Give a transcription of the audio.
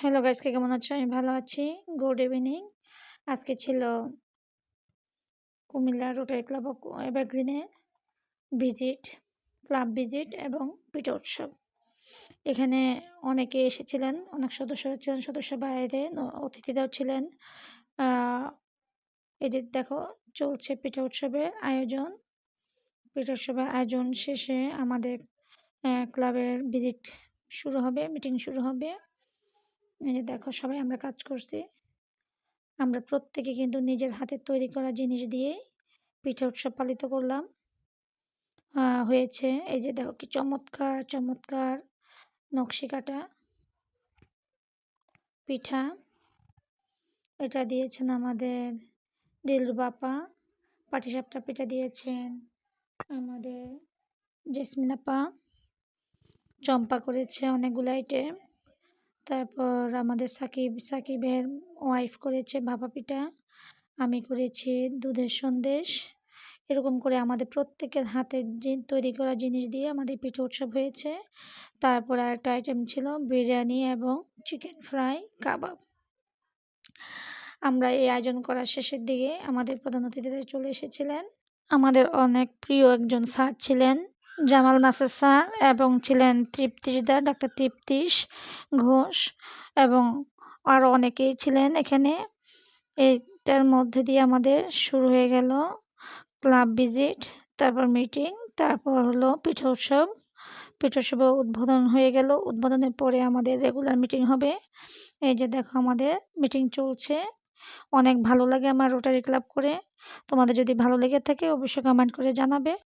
Hello guys, কে কেমন আছো? আমি ভালো আছি। Good evening. আজকে ছিল কুমিল্লা রোটারি ক্লাব অফ এভারগ্রিনে ভিজিট, ক্লাব ভিজিট এবং পিঠা উৎসব। এখানে অনেকে এসেছিলেন, অনেক সদস্যরা ছিলেন, সদস্য বাইরে অতিথিরাও ছিলেন। এই যে দেখো, চলছে পিঠা উৎসবের আয়োজন। পিঠা উৎসবের আয়োজন শেষে আমাদের ক্লাবের ভিজিট শুরু হবে, মিটিং শুরু হবে। এই যে দেখো, সবাই আমরা কাজ করছি। আমরা প্রত্যেকে কিন্তু নিজের হাতে তৈরি করা জিনিস দিয়ে পিঠা উৎসব পালিত করলাম। হয়েছে এই যে দেখো, কি চমৎকার চমৎকার নকশি কাটা পিঠা। এটা দিয়েছেন আমাদের দিলরুবা আপা। পাটিসাপটা পিঠা দিয়েছেন আমাদের জেসমিন আপা। চম্পা করেছে অনেকগুলো আইটেম। তারপর আমাদের সাকিবের ওয়াইফ করেছে ভাপা পিঠা। আমি করেছি দুধের সন্দেশ। এরকম করে আমাদের প্রত্যেকের হাতের তৈরি করা জিনিস দিয়ে আমাদের পিঠা উৎসব হয়েছে। তারপর আরেকটা আইটেম ছিল বিরিয়ানি এবং চিকেন ফ্রাই, কাবাব। আমরা এই আয়োজন করার শেষের দিকে আমাদের প্রধান অতিথিরা চলে এসেছিলেন। আমাদের অনেক প্রিয় একজন স্যার ছিলেন, জামাল নাসের স্যার, এবং ছিলেন ডাক্তার তৃপ্তিশ ঘোষ, এবং আরও অনেকেই ছিলেন এখানে। এইটার মধ্যে দিয়ে আমাদের শুরু হয়ে গেল ক্লাব ভিজিট, তারপর মিটিং, তারপর হলো পিঠা উৎসব। পিঠা উৎসবে উদ্বোধন হয়ে গেল। উদ্বোধনের পরে আমাদের রেগুলার মিটিং হবে। এই যে দেখো, আমাদের মিটিং চলছে। অনেক ভালো লাগে আমার রোটারি ক্লাব করে। তোমাদের যদি ভালো লেগে থাকে অবশ্যই কমেন্ট করে জানাবে।